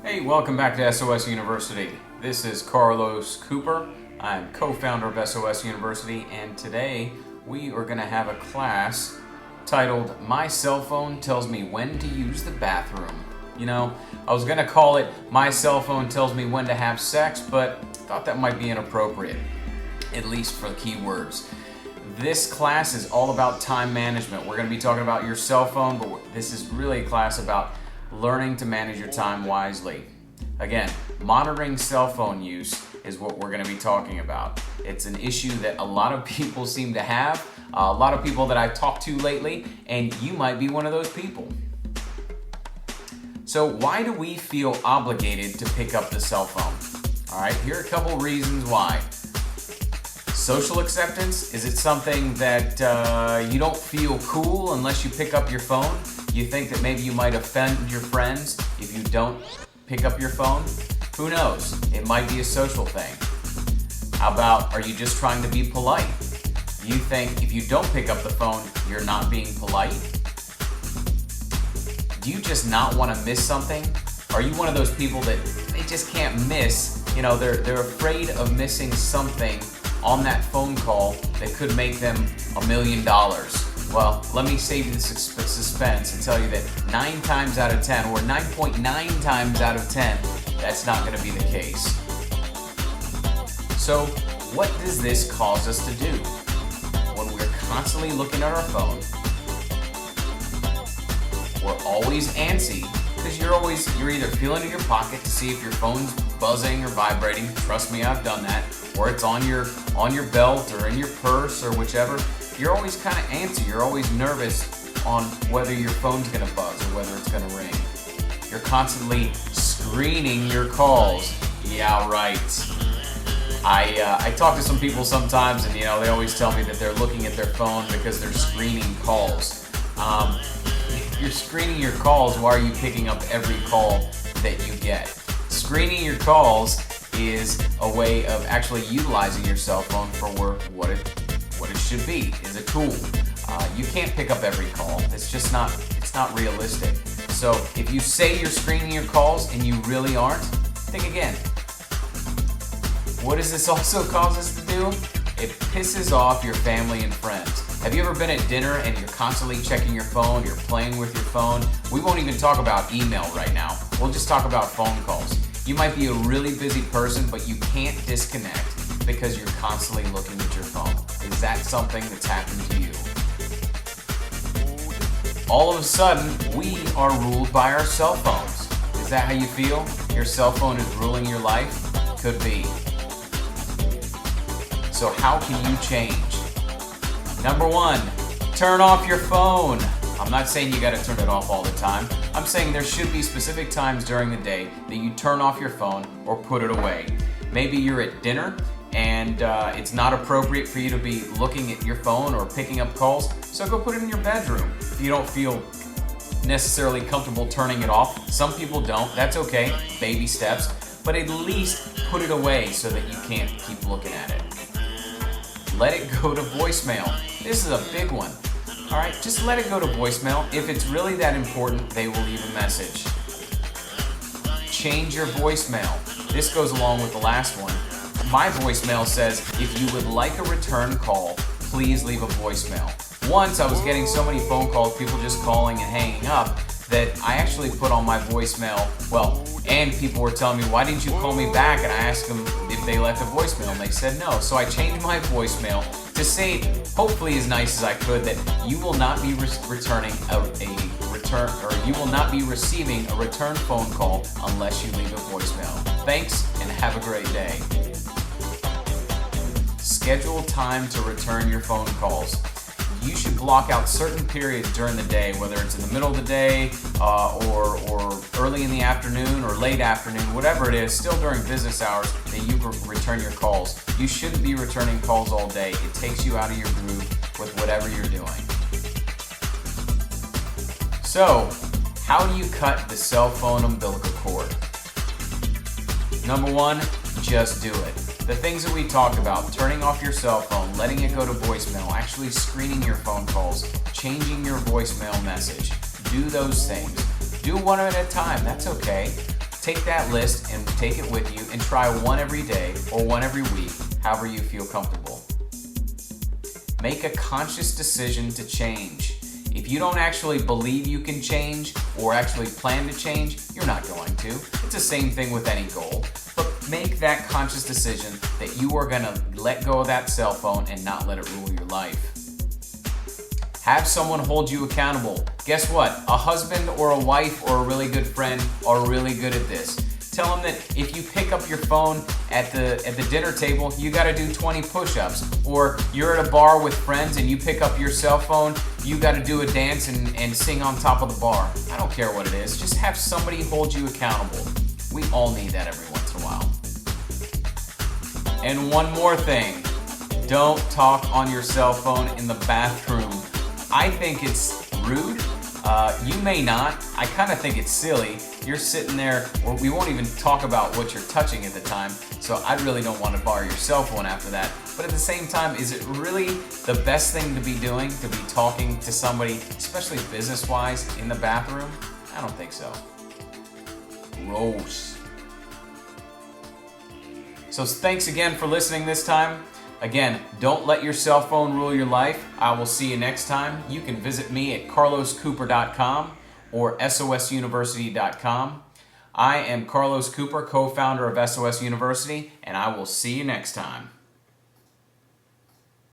Hey, welcome back to SOS University. This is Carlos Cooper. I'm co-founder of SOS University, and today we are going to have a class titled My Cell Phone Tells Me When to Use the Bathroom. You know, I was going to call it My Cell Phone Tells Me When to Have Sex, but thought that might be inappropriate, at least for the keywords. This class is all about time management. We're going to be talking about your cell phone, but this is really a class about learning to manage your time wisely. Again, monitoring cell phone use is what we're going to be talking about. It's an issue that a lot of people seem to have, a lot of people that I've talked to lately, and you might be one of those people. So why do we feel obligated to pick up the cell phone? All right, here are a couple reasons why. Social acceptance, is it something that you don't feel cool unless you pick up your phone? You think that maybe you might offend your friends if you don't pick up your phone? Who knows? It might be a social thing. How about, are you just trying to be polite? You think if you don't pick up the phone, you're not being polite? Do you just not want to miss something? Are you one of those people that they just can't miss? You know, they're afraid of missing something on that phone call that could make them $1 million. Well, let me save you the suspense and tell you that 9 times out of 10, or 9.9 times out of 10, that's not going to be the case. So, what does this cause us to do? When we're constantly looking at our phone, we're always antsy because you're either feeling in your pocket to see if your phone's buzzing or vibrating. Trust me, I've done that. Or it's on your belt or in your purse or whichever. You're always kind of antsy. You're always nervous on whether your phone's going to buzz or whether it's going to ring. You're constantly screening your calls. Yeah, right. I talk to some people sometimes, and they always tell me that they're looking at their phone because they're screening calls. If you're screening your calls, why are you picking up every call that you get? Screening your calls is a way of actually utilizing your cell phone for what it should be, is a tool. You can't pick up every call. It's not realistic. So if you say you're screening your calls and you really aren't, think again. What does this also cause us to do? It pisses off your family and friends. Have you ever been at dinner and you're constantly checking your phone, you're playing with your phone? We won't even talk about email right now. We'll just talk about phone calls. You might be a really busy person, but you can't disconnect because you're constantly looking at your phone. Is that something that's happened to you? All of a sudden, we are ruled by our cell phones. Is that how you feel? Your cell phone is ruling your life? Could be. So how can you change? Number 1, turn off your phone. I'm not saying you gotta turn it off all the time. I'm saying there should be specific times during the day that you turn off your phone or put it away. Maybe you're at dinner and it's not appropriate for you to be looking at your phone or picking up calls, so go put it in your bedroom. If you don't feel necessarily comfortable turning it off, some people don't, that's okay, baby steps, but at least put it away so that you can't keep looking at it. Let it go to voicemail. This is a big one. All right, just let it go to voicemail. If it's really that important, they will leave a message. Change your voicemail. This goes along with the last one. My voicemail says, if you would like a return call, please leave a voicemail. Once I was getting so many phone calls, people just calling and hanging up, that I actually put on my voicemail, and people were telling me, why didn't you call me back? And I asked them if they left a voicemail, and they said no. So I changed my voicemail to say, hopefully as nice as I could, that you will not be returning you will not be receiving a return phone call unless you leave a voicemail. Thanks, and have a great day. Schedule time to return your phone calls. You should block out certain periods during the day, whether it's in the middle of the day or early in the afternoon or late afternoon, whatever it is, still during business hours that you return your calls. You shouldn't be returning calls all day. It takes you out of your groove with whatever you're doing. So, how do you cut the cell phone umbilical cord? Number 1, just do it. The things that we talked about, turning off your cell phone, letting it go to voicemail, actually screening your phone calls, changing your voicemail message. Do those things. Do one at a time, that's okay. take that list and take it with you and try one every day or one every week, however you feel comfortable. Make a conscious decision to change. If you don't actually believe you can change or actually plan to change, you're not going to. It's the same thing with any goal. But make that conscious decision that you are going to let go of that cell phone and not let it rule your life. Have someone hold you accountable. Guess what? A husband or a wife or a really good friend are really good at this. Tell them that if you pick up your phone at the dinner table, you got to do 20 push-ups. Or you're at a bar with friends and you pick up your cell phone, you got to do a dance and sing on top of the bar. I don't care what it is. Just have somebody hold you accountable. We all need that every once in a while. And one more thing. Don't talk on your cell phone in the bathroom. I think it's rude. You may not. I kind of think it's silly. You're sitting there, or we won't even talk about what you're touching at the time, so I really don't want to borrow your cell phone after that. But at the same time, is it really the best thing to be doing, to be talking to somebody, especially business-wise, in the bathroom? I don't think so. Gross. So thanks again for listening this time. Again, don't let your cell phone rule your life. I will see you next time. You can visit me at carloscooper.com or sosuniversity.com. I am Carlos Cooper, co-founder of SOS University, and I will see you next time.